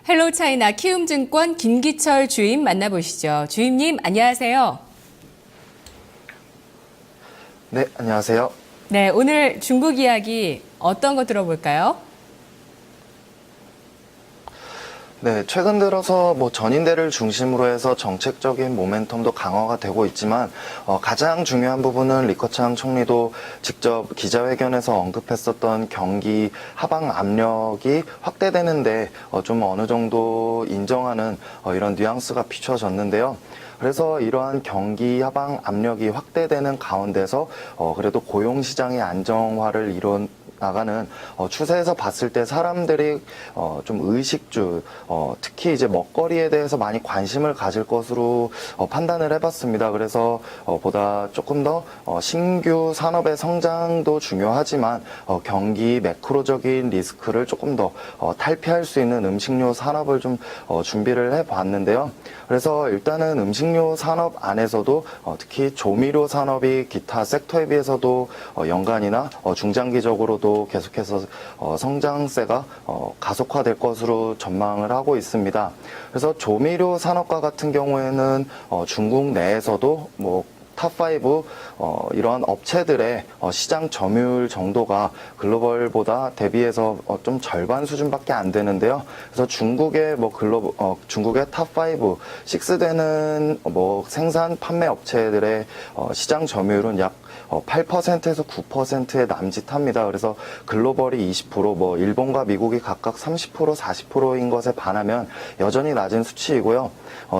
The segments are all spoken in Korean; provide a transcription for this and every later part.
헬로차이나 키움증권 김기철 주임 만나보시죠. 주임님, 안녕하세요. 네, 안녕하세요. 네, 오늘 중국 이야기 어떤 거 들어볼까요? 네, 최근 들어서 전인대를 중심으로 해서 정책적인 모멘텀도 강화가 되고 있지만 가장 중요한 부분은 리커창 총리도 직접 기자회견에서 언급했었던 경기 하방 압력이 확대되는데 좀 어느 정도 인정하는 이런 뉘앙스가 비춰졌는데요. 그래서 이러한 경기 하방 압력이 확대되는 가운데서 그래도 고용시장의 안정화를 이룬 나가는 추세에서 봤을 때 사람들이 좀 의식주, 특히 이제 먹거리에 대해서 많이 관심을 가질 것으로 판단을 해봤습니다. 그래서 보다 조금 더 신규 산업의 성장도 중요하지만 경기 매크로적인 리스크를 조금 더 탈피할 수 있는 음식료 산업을 좀 준비를 해봤는데요. 그래서 일단은 음식료 산업 안에서도 특히 조미료 산업이 기타 섹터에 비해서도 연간이나 중장기적으로도 계속해서 성장세가 가속화될 것으로 전망을 하고 있습니다. 그래서 조미료 산업과 같은 경우에는 중국 내에서도 탑5 이러한 업체들의 시장 점유율 정도가 글로벌보다 대비해서 좀 절반 수준밖에 안 되는데요. 그래서 중국의 중국의 탑5, 6 되는 생산 판매 업체들의 시장 점유율은 약 8%에서 9%에 남짓합니다. 그래서 글로벌이 20%, 일본과 미국이 각각 30%, 40%인 것에 반하면 여전히 낮은 수치이고요.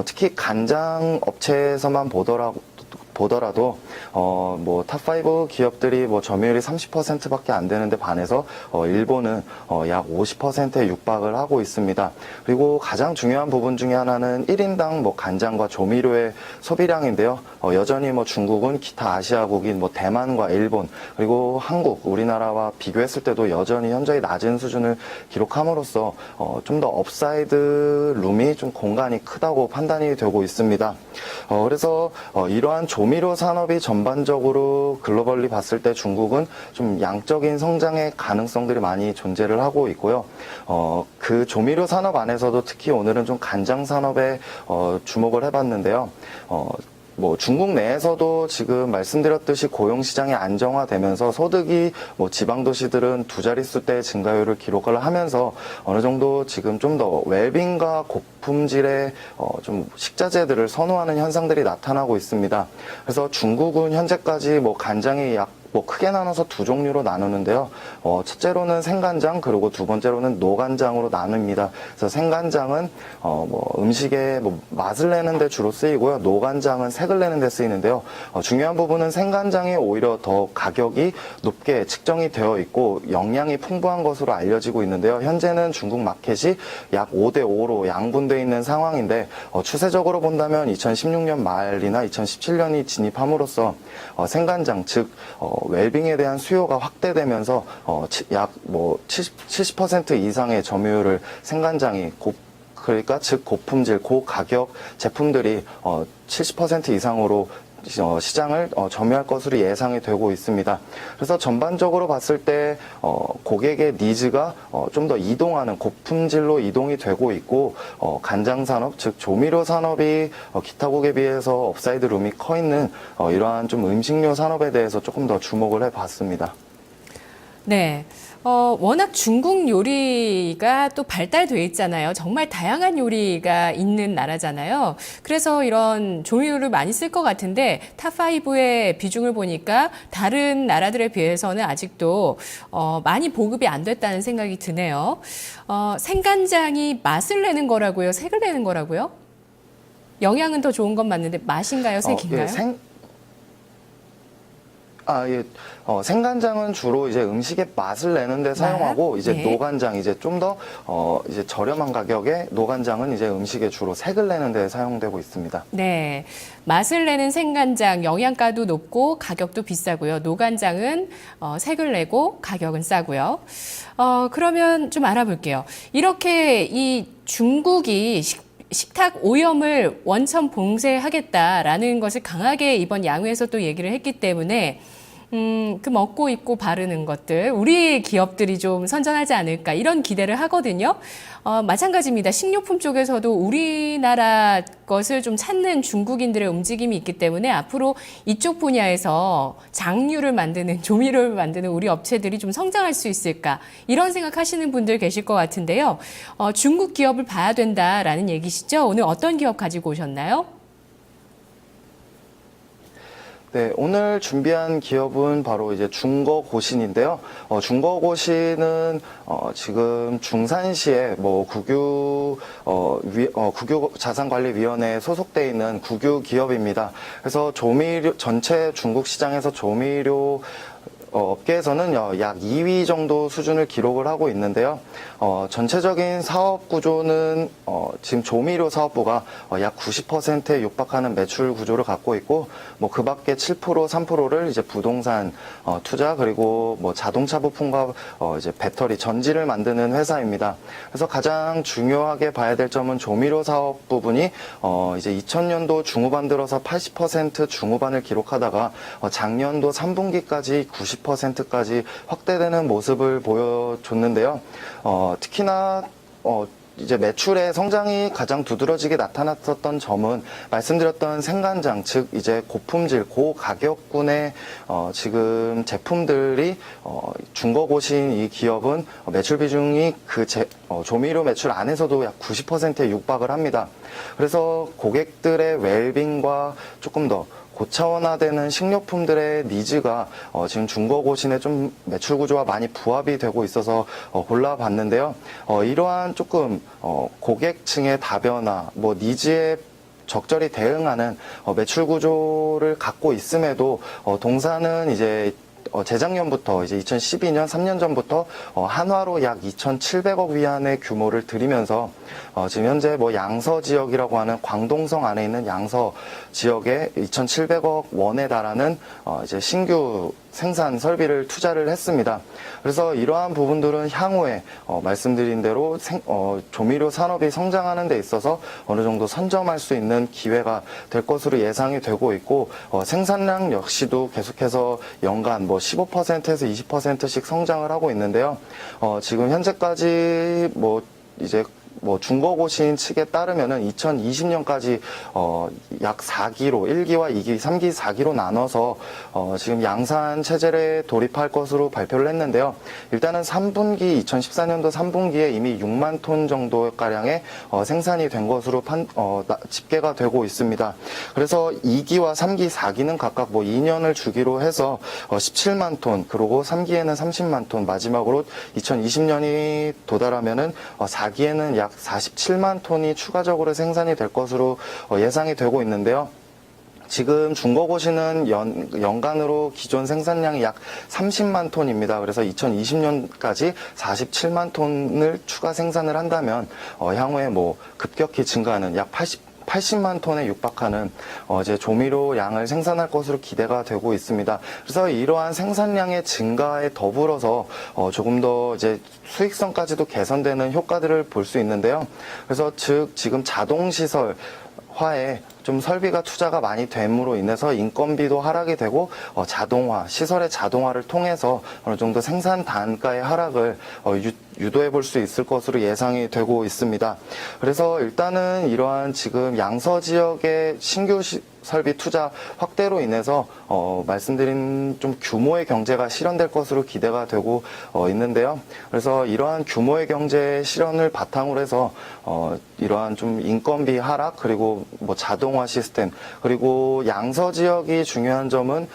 특히 간장 업체에서만 보더라도 탑5 기업들이 점유율이 30%밖에 안 되는데 반해서 일본은 약 50%에 육박을 하고 있습니다. 그리고 가장 중요한 부분 중에 하나는 1인당 간장과 조미료의 소비량인데요. 여전히 중국은 기타 아시아국인 대만과 일본 그리고 한국, 우리나라와 비교했을 때도 여전히 현저히 낮은 수준을 기록함으로써 좀 더 업사이드 룸이 좀 공간이 크다고 판단이 되고 있습니다. 그래서 이러한 조미료 산업이 전반적으로 글로벌리 봤을 때 중국은 좀 양적인 성장의 가능성들이 많이 존재를 하고 있고요. 그 조미료 산업 안에서도 특히 오늘은 좀 간장 산업에 주목을 해봤는데요. 중국 내에서도 지금 말씀드렸듯이 고용시장이 안정화되면서 소득이 지방도시들은 두 자릿수대 증가율을 기록을 하면서 어느 정도 지금 좀 더 웰빙과 고품질의 좀 식자재들을 선호하는 현상들이 나타나고 있습니다. 그래서 중국은 현재까지 간장이 약 크게 나눠서 두 종류로 나누는데요. 첫째로는 생간장, 그리고 두 번째로는 노간장으로 나눕니다. 그래서 생간장은 음식에 맛을 내는 데 주로 쓰이고요. 노간장은 색을 내는 데 쓰이는데요. 중요한 부분은 생간장이 오히려 더 가격이 높게 측정이 되어 있고 영양이 풍부한 것으로 알려지고 있는데요. 현재는 중국 마켓이 약 5대5로 양분되어 있는 상황인데 추세적으로 본다면 2016년 말이나 2017년이 진입함으로써 생간장, 즉 웰빙에 대한 수요가 확대되면서 약 70% 이상의 점유율을 생간장이 그러니까 즉 고품질, 고가격 제품들이 70% 이상으로 시장을 점유할 것으로 예상이 되고 있습니다. 그래서 전반적으로 봤을 때 고객의 니즈가 좀 더 이동하는 고품질로 이동이 되고 있고 간장 산업 즉 조미료 산업이 기타 국에 비해서 업사이드 룸이 커 있는 이러한 좀 음식료 산업에 대해서 조금 더 주목을 해봤습니다. 네. 워낙 중국 요리가 또 발달돼 있잖아요. 정말 다양한 요리가 있는 나라잖아요. 그래서 이런 조미료를 많이 쓸 것 같은데 탑5의 비중을 보니까 다른 나라들에 비해서는 아직도 많이 보급이 안 됐다는 생각이 드네요. 생간장이 맛을 내는 거라고요? 색을 내는 거라고요? 영양은 더 좋은 건 맞는데 맛인가요? 색인가요? 예. 생간장은 주로 이제 음식의 맛을 내는데 사용하고 이제 네. 노간장 이제 좀 더 이제 저렴한 가격에 노간장은 이제 음식에 주로 색을 내는데 사용되고 있습니다. 네. 맛을 내는 생간장 영양가도 높고 가격도 비싸고요. 노간장은 색을 내고 가격은 싸고요. 그러면 좀 알아볼게요. 이렇게 이 중국이 식탁 오염을 원천 봉쇄하겠다라는 것을 강하게 이번 양회에서 또 얘기를 했기 때문에 그 먹고 입고 바르는 것들, 우리 기업들이 좀 선전하지 않을까 이런 기대를 하거든요. 마찬가지입니다. 식료품 쪽에서도 우리나라 것을 좀 찾는 중국인들의 움직임이 있기 때문에 앞으로 이쪽 분야에서 장류를 만드는, 조미료를 만드는 우리 업체들이 좀 성장할 수 있을까 이런 생각하시는 분들 계실 것 같은데요. 중국 기업을 봐야 된다라는 얘기시죠? 오늘 어떤 기업 가지고 오셨나요? 네, 오늘 준비한 기업은 바로 이제 중거고신인데요. 중거고신은 지금 중산시에 뭐 국유 자산관리위원회에 소속돼 있는 국유 기업입니다. 그래서 전체 중국 시장에서 조미료 업계에서는 약 2위 정도 수준을 기록을 하고 있는데요. 전체적인 사업 구조는 지금 조미료 사업부가 약 90%에 육박하는 매출 구조를 갖고 있고, 뭐 그 밖에 7%, 3%를 이제 부동산 투자, 그리고 뭐 자동차 부품과 이제 배터리, 전지를 만드는 회사입니다. 그래서 가장 중요하게 봐야 될 점은 조미료 사업 부분이 이제 2000년도 중후반 들어서 80% 중후반을 기록하다가 작년도 3분기까지 90%까지 확대되는 모습을 보여줬는데요. 특히나 이제 매출의 성장이 가장 두드러지게 나타났었던 점은 말씀드렸던 생간장, 즉 이제 고품질, 고가격군의 지금 제품들이 중거고신 이 기업은 매출 비중이 조미료 매출 안에서도 약 90%에 육박을 합니다. 그래서 고객들의 웰빙과 조금 더 고차원화되는 식료품들의 니즈가 지금 중거고신의 좀 매출 구조와 많이 부합이 되고 있어서 골라봤는데요. 이러한 조금 고객층의 다변화, 뭐 니즈에 적절히 대응하는 매출 구조를 갖고 있음에도 동사는 이제 재작년부터 이제 2012년 3년 전부터 한화로 약 2,700억 위안의 규모를 들이면서 지금 현재 뭐 양서 지역이라고 하는 광동성 안에 있는 양서 지역에 2,700억 원에 달하는 이제 신규 생산 설비를 투자를 했습니다. 그래서 이러한 부분들은 향후에 말씀드린 대로 조미료 산업이 성장하는 데 있어서 어느 정도 선점할 수 있는 기회가 될 것으로 예상이 되고 있고, 생산량 역시도 계속해서 연간 뭐 15%에서 20%씩 성장을 하고 있는데요. 지금 현재까지 중거고신 측에 따르면은 2020년까지 약 4기로 1기와 2기, 3기, 4기로 나눠서 지금 양산 체제에 돌입할 것으로 발표를 했는데요. 일단은 3분기 2014년도 3분기에 이미 6만 톤 정도 가량의 생산이 된 것으로 집계가 되고 있습니다. 그래서 2기와 3기, 4기는 각각 뭐 2년을 주기로 해서 17만 톤, 그리고 3기에는 30만 톤, 마지막으로 2020년이 도달하면은 4기에는 약 47만 톤이 추가적으로 생산이 될 것으로 예상이 되고 있는데요. 지금 중거고시는 연간으로 기존 생산량이 약 30만 톤입니다. 그래서 2020년까지 47만 톤을 추가 생산을 한다면 향후에 뭐 급격히 증가하는 약 80만 톤에 육박하는 이제 조미료 양을 생산할 것으로 기대가 되고 있습니다. 그래서 이러한 생산량의 증가에 더불어서 조금 더 이제 수익성까지도 개선되는 효과들을 볼 수 있는데요. 그래서 즉 지금 자동시설 화에 좀 설비가 투자가 많이 됨으로 인해서 인건비도 하락이 되고 자동화, 시설의 자동화를 통해서 어느 정도 생산 단가의 하락을 유도해 볼 수 있을 것으로 예상이 되고 있습니다. 그래서 일단은 이러한 지금 양서 지역의 신규 설비 투자 확대로 인해서 말씀드린 좀 규모의 경제가 실현될 것으로 기대가 되고 있는데요. 그래서 이러한 규모의 경제 실현을 바탕으로 해서 이러한 좀 인건비 하락, 그리고 뭐 자동화 시스템, 그리고 양서 지역이 중요한 점은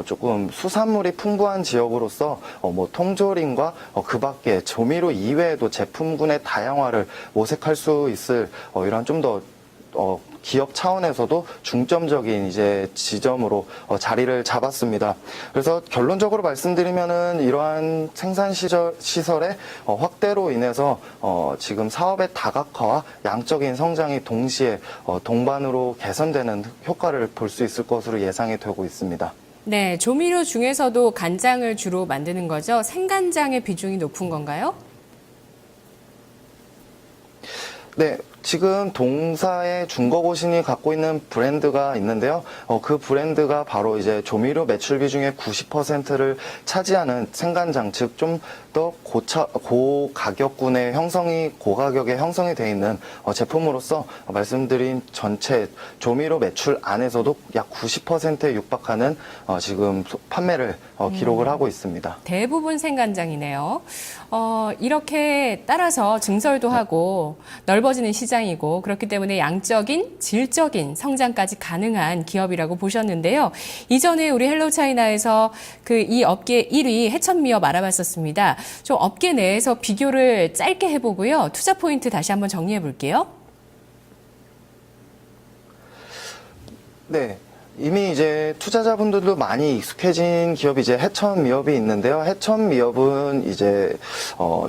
조금 수산물이 풍부한 지역으로서 뭐 통조림과 그 밖에 조미료 이외에도 제품군의 다양화를 모색할 수 있을 이런 좀 더 기업 차원에서도 중점적인 이제 지점으로 자리를 잡았습니다. 그래서 결론적으로 말씀드리면은 이러한 생산 시설의 확대로 인해서 지금 사업의 다각화와 양적인 성장이 동시에 동반으로 개선되는 효과를 볼 수 있을 것으로 예상이 되고 있습니다. 네, 조미료 중에서도 간장을 주로 만드는 거죠. 생간장의 비중이 높은 건가요? 네, 지금 동사의 중거고신이 갖고 있는 브랜드가 있는데요. 그 브랜드가 바로 이제 조미료 매출 비중의 90%를 차지하는 생간장, 즉 좀 더 고가격군의 고가격에 형성이 되어 있는 제품으로서 말씀드린 전체 조미료 매출 안에서도 약 90%에 육박하는 지금 판매를 기록을 하고 있습니다. 대부분 생간장이네요. 이렇게 따라서 증설도 하고 넓어지는 시장이고 그렇기 때문에 양적인, 질적인 성장까지 가능한 기업이라고 보셨는데요. 이전에 우리 헬로우차이나에서 이 업계 1위 해천미업 알아봤었습니다. 좀 업계 내에서 비교를 짧게 해보고요. 투자 포인트 다시 한번 정리해 볼게요. 네. 이미 이제 투자자분들도 많이 익숙해진 기업이 이제 해천미업이 있는데요. 해천미업은 이제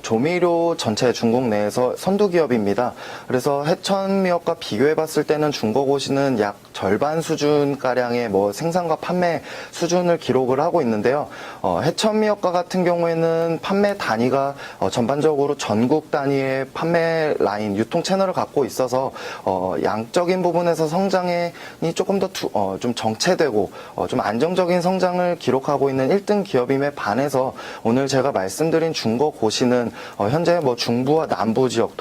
조미료 전체 중국 내에서 선두 기업입니다. 그래서 해천미업과 비교해 봤을 때는 중거고시는 약 절반 수준 가량의 생산과 판매 수준을 기록을 하고 있는데요. 해천미업과 같은 경우에는 판매 단위가 전반적으로 전국 단위의 판매 라인, 유통 채널을 갖고 있어서 양적인 부분에서 성장이 조금 더 좀 정체되고 좀 안정적인 성장을 기록하고 있는 1등 기업임에 반해서 오늘 제가 말씀드린 중거고시는 현재 중부와 남부 지역,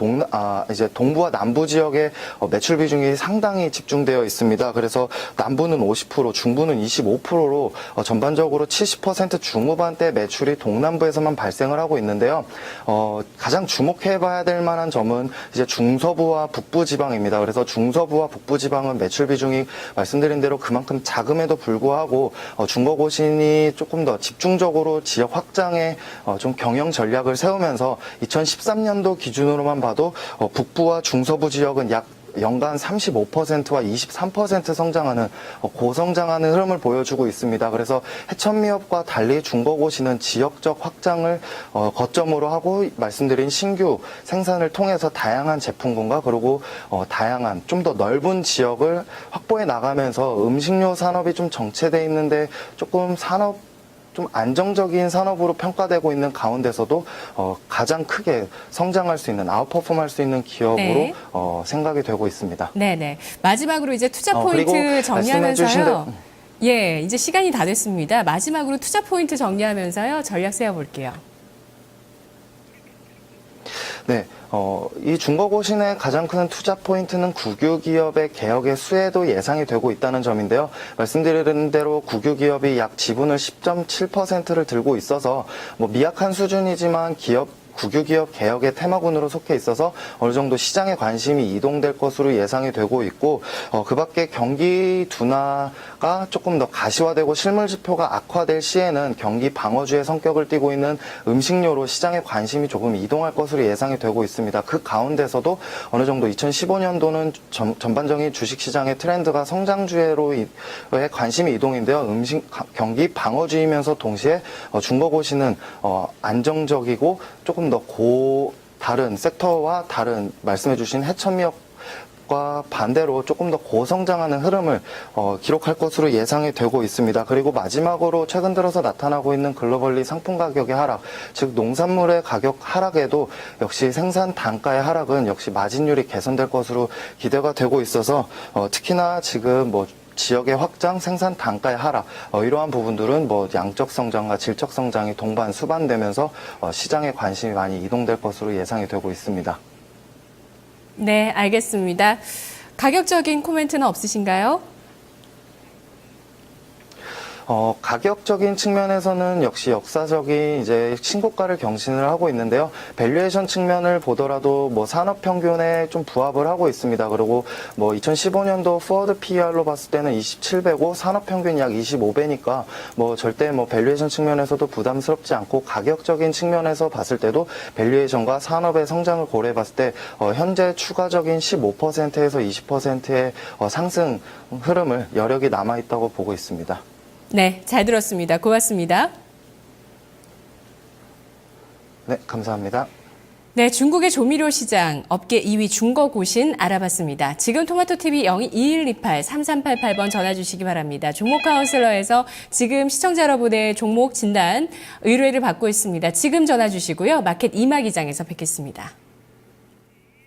이제 동부와 남부 지역의 매출 비중이 상당히 집중되어 있습니다. 그래서 남부는 50%, 중부는 25%로 전반적으로 70% 중후반대 매출이 동남부에서만 발생을 하고 있는데요. 가장 주목해봐야 될 만한 점은 이제 중서부와 북부 지방입니다. 그래서 중서부와 북부 지방은 매출 비중이 말씀드린 대로 그만큼 작음에도 불구하고 중거고신이 조금 더 집중적으로 지역 확장에 좀 경영 전략을 세우면서 2013년도 기준으로만 봐도 북부와 중서부 지역은 약 연간 35%와 23% 성장하는 고성장하는 흐름을 보여주고 있습니다. 그래서 해천미업과 달리 중거고시는 지역적 확장을 거점으로 하고 말씀드린 신규 생산을 통해서 다양한 제품군과 그리고 다양한 좀 더 넓은 지역을 확보해 나가면서 음식료 산업이 좀 정체돼 있는데 조금 좀 안정적인 산업으로 평가되고 있는 가운데서도 가장 크게 성장할 수 있는, 아웃퍼폼할 수 있는 기업으로 네. 생각이 되고 있습니다. 네네. 마지막으로 이제 투자 포인트 그리고 정리하면서요. 예, 이제 시간이 다 됐습니다. 마지막으로 투자 포인트 정리하면서요. 전략 세워볼게요. 네, 이 중거고신의 가장 큰 투자 포인트는 국유기업의 개혁의 수혜도 예상이 되고 있다는 점인데요. 말씀드린 대로 국유기업이 약 지분을 10.7%를 들고 있어서 미약한 수준이지만 국유기업 개혁의 테마군으로 속해 있어서 어느 정도 시장의 관심이 이동될 것으로 예상이 되고 있고 그 밖에 경기 둔화가 조금 더 가시화되고 실물 지표가 악화될 시에는 경기 방어주의 성격을 띠고 있는 음식료로 시장의 관심이 조금 이동할 것으로 예상이 되고 있습니다. 그 가운데서도 어느 정도 2015년도는 전반적인 주식시장의 트렌드가 성장주의로의 관심이 이동인데요. 경기 방어주의면서 동시에 중거고시는 안정적이고 조금 더 다른 섹터와 다른 말씀해주신 해천미업과 반대로 조금 더 고성장하는 흐름을 기록할 것으로 예상이 되고 있습니다. 그리고 마지막으로 최근 들어서 나타나고 있는 글로벌리 상품 가격의 하락, 즉 농산물의 가격 하락에도 역시 생산 단가의 하락은 역시 마진율이 개선될 것으로 기대가 되고 있어서 특히나 지금 지역의 확장, 생산 단가의 하락 이러한 부분들은 양적 성장과 질적 성장이 동반 수반되면서 시장의 관심이 많이 이동될 것으로 예상이 되고 있습니다. 네, 알겠습니다. 가격적인 코멘트는 없으신가요? 가격적인 측면에서는 역시 역사적인 이제 신고가를 경신을 하고 있는데요. 밸류에이션 측면을 보더라도 산업 평균에 좀 부합을 하고 있습니다. 그리고 2015년도 포워드 PER로 봤을 때는 27배고 산업 평균 약 25배니까 절대 밸류에이션 측면에서도 부담스럽지 않고 가격적인 측면에서 봤을 때도 밸류에이션과 산업의 성장을 고려해 봤을 때 현재 추가적인 15%에서 20%의 상승 흐름을 여력이 남아 있다고 보고 있습니다. 네, 잘 들었습니다. 고맙습니다. 네, 감사합니다. 네, 중국의 조미료 시장 업계 2위 중거고신 알아봤습니다. 지금 토마토TV 022128-3388번 전화 주시기 바랍니다. 종목 카운슬러에서 지금 시청자 여러분의 종목 진단 의뢰를 받고 있습니다. 지금 전화 주시고요. 마켓 이마기장에서 뵙겠습니다.